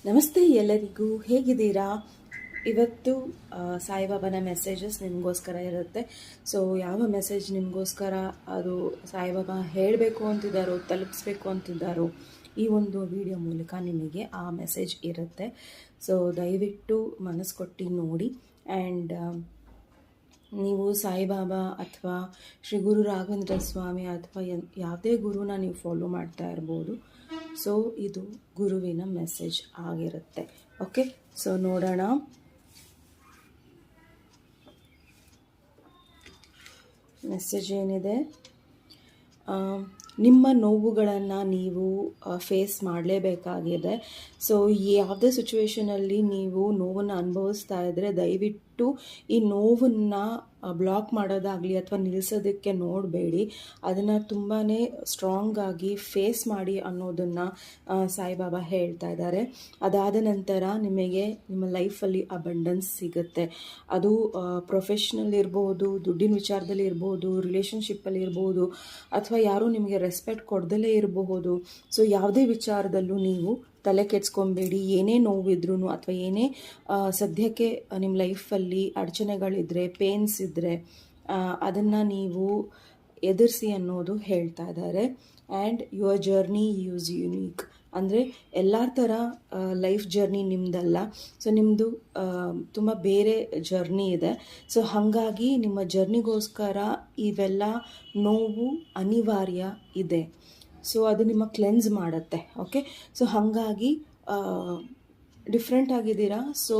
ನಮಸ್ತೆ ಎಲ್ಲರಿಗೂ, ಹೇಗಿದ್ದೀರಾ? ಇವತ್ತು ಸಾಯಿಬಾಬಾನ ಮೆಸೇಜಸ್ ನಿಮಗೋಸ್ಕರ ಇರುತ್ತೆ. ಸೊ ಯಾವ ಮೆಸೇಜ್ ನಿಮಗೋಸ್ಕರ ಅದು ಸಾಯಿಬಾಬಾ ಹೇಳಬೇಕು ಅಂತಿದ್ದಾರೋ, ತಲುಪಿಸ್ಬೇಕು ಅಂತಿದ್ದಾರೋ, ಈ ಒಂದು ವಿಡಿಯೋ ಮೂಲಕ ನಿಮಗೆ ಆ ಮೆಸೇಜ್ ಇರುತ್ತೆ. ಸೊ ದಯವಿಟ್ಟು ಮನಸ್ಸು ಕೊಟ್ಟು ನೋಡಿ. ಆ್ಯಂಡ್ ನೀವು ಸಾಯಿಬಾಬಾ ಅಥವಾ ಶ್ರೀ ಗುರು ರಾಘವೇಂದ್ರ ಸ್ವಾಮಿ ಅಥವಾ ಯಾವುದೇ ಗುರುನ ನೀವು ಫಾಲೋ ಮಾಡ್ತಾ ಇರ್ಬೋದು. ಸೊ ಇದು ಗುರುವಿನ ಮೆಸೇಜ್ ಆಗಿರುತ್ತೆ. ಓಕೆ, ಸೊ ನೋಡೋಣ. ಮೆಸೇಜ್ ಏನಿದೆ, ನಿಮ್ಮ ನೋವುಗಳನ್ನು ನೀವು ಫೇಸ್ ಮಾಡಲೇಬೇಕಾಗಿದೆ. ಸೊ ಯಾವುದೇ ಸಿಚುವೇಷನಲ್ಲಿ ನೀವು ನೋವನ್ನು ಅನುಭವಿಸ್ತಾ ಇದ್ದರೆ ದಯವಿಟ್ಟು ಈ ನೋವನ್ನು ಬ್ಲಾಕ್ ಮಾಡೋದಾಗಲಿ ಅಥವಾ ನಿಲ್ಲಿಸೋದಕ್ಕೆ ನೋಡಬೇಡಿ. ಅದನ್ನು ತುಂಬಾ ಸ್ಟ್ರಾಂಗಾಗಿ ಫೇಸ್ ಮಾಡಿ ಅನ್ನೋದನ್ನು ಸಾಯಿಬಾಬಾ ಹೇಳ್ತಾ ಇದ್ದಾರೆ. ಅದಾದ ನಂತರ ನಿಮಗೆ ನಿಮ್ಮ ಲೈಫಲ್ಲಿ ಅಬಂಡೆನ್ಸ್ ಸಿಗುತ್ತೆ. ಅದು ಪ್ರೊಫೆಷ್ನಲ್ ಇರ್ಬೋದು, ದುಡ್ಡಿನ ವಿಚಾರದಲ್ಲಿ ಇರ್ಬೋದು, ರಿಲೇಷನ್ಶಿಪ್ಪಲ್ಲಿ ಇರ್ಬೋದು, ಅಥವಾ ಯಾರೂ ನಿಮಗೆ ರೆಸ್ಪೆಕ್ಟ್ ಕೊಡದಲೇ ಇರಬಹುದು. ಸೊ ಯಾವುದೇ ವಿಚಾರದಲ್ಲೂ ನೀವು ತಲೆ ಕೆಡ್ಸ್ಕೊಬೇಡಿ. ಏನೇ ನೋವಿದ್ರೂ ಅಥವಾ ಏನೇ ಸದ್ಯಕ್ಕೆ ನಿಮ್ಮ ಲೈಫಲ್ಲಿ ಅಡಚಣೆಗಳಿದ್ದರೆ, ಪೇನ್ಸ್ ಇದ್ದರೆ ಅದನ್ನು ನೀವು ಎದುರಿಸಿ ಅನ್ನೋದು ಹೇಳ್ತಾ ಇದ್ದಾರೆ. And your journey use unique, ಅಂದರೆ ಎಲ್ಲರ ಥರ ಲೈಫ್ ಜರ್ನಿ ನಿಮ್ಮದಲ್ಲ. ಸೊ ನಿಮ್ಮದು ತುಂಬ ಬೇರೆ ಜರ್ನಿ ಇದೆ. ಸೊ ಹಾಗಾಗಿ ನಿಮ್ಮ ಜರ್ನಿಗೋಸ್ಕರ ಇವೆಲ್ಲ ನೋವು ಅನಿವಾರ್ಯ ಇದೆ. ಸೊ ಅದು ನಿಮ್ಮ ಕ್ಲೆನ್ಸ್ ಮಾಡುತ್ತೆ. ಓಕೆ, ಸೊ ಹಾಗಾಗಿ ಡಿಫ್ರೆಂಟ್ ಆಗಿದ್ದೀರಾ. ಸೊ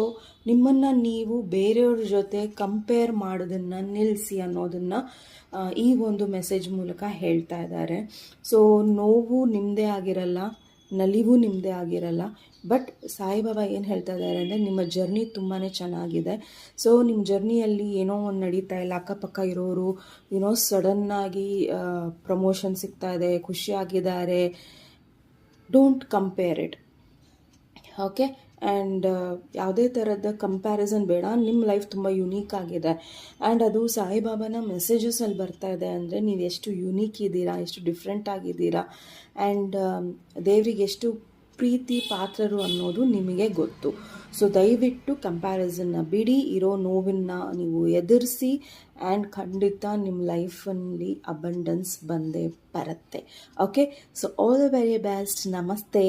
ನಿಮ್ಮನ್ನು ನೀವು ಬೇರೆಯವ್ರ ಜೊತೆ ಕಂಪೇರ್ ಮಾಡೋದನ್ನು ನಿಲ್ಲಿಸಿ ಅನ್ನೋದನ್ನು ಈ ಒಂದು ಮೆಸೇಜ್ ಮೂಲಕ ಹೇಳ್ತಾ ಇದ್ದಾರೆ. ಸೊ ನೋವು ನಿಮ್ಮದೇ ಆಗಿರಲ್ಲ, ನಲಿವು ನಿಮ್ಮದೇ ಆಗಿರಲ್ಲ. ಬಟ್ ಸಾಯಿಬಾಬಾ ಏನು ಹೇಳ್ತಾ ಇದ್ದಾರೆ ಅಂದರೆ ನಿಮ್ಮ ಜರ್ನಿ ತುಂಬಾ ಚೆನ್ನಾಗಿದೆ. ಸೊ ನಿಮ್ಮ ಜರ್ನಿಯಲ್ಲಿ ಏನೋ ಒಂದು ನಡೀತಾ ಇಲ್ಲ, ಅಕ್ಕಪಕ್ಕ ಇರೋರು ಏನೋ ಸಡನ್ನಾಗಿ ಪ್ರಮೋಷನ್ ಸಿಗ್ತಾ ಇದೆ, ಖುಷಿಯಾಗಿದ್ದಾರೆ. Don't compare it. Okay, and ಯಾವುದೇ ಥರದ ಕಂಪ್ಯಾರಿಸನ್ ಬೇಡ. ನಿಮ್ಮ ಲೈಫ್ ತುಂಬ ಯುನೀಕ್ ಆಗಿದೆ. ಆ್ಯಂಡ್ ಅದು ಸಾಯಿಬಾಬಾನ ಮೆಸೇಜಸಲ್ಲಿ ಬರ್ತಾ ಇದೆ ಅಂದರೆ ನೀವು ಎಷ್ಟು ಯುನೀಕ್ ಇದ್ದೀರಾ, ಎಷ್ಟು ಡಿಫ್ರೆಂಟ್ ಆಗಿದ್ದೀರಾ, ಆ್ಯಂಡ್ ದೇವರಿಗೆ ಎಷ್ಟು ಪ್ರೀತಿ ಪಾತ್ರರು ಅನ್ನೋದು ನಿಮಗೆ ಗೊತ್ತು. ಸೊ ದಯವಿಟ್ಟು ಕಂಪ್ಯಾರಿಸನ್ನ ಬಿಡಿ, ಇರೋ ನೋವನ್ನು ನೀವು ಎದುರಿಸಿ. ಆ್ಯಂಡ್ ಖಂಡಿತ ನಿಮ್ಮ ಲೈಫಲ್ಲಿ ಅಬಂಡೆನ್ಸ್ ಬಂದೇ ಬರುತ್ತೆ. Okay, so all the very best. ನಮಸ್ತೆ.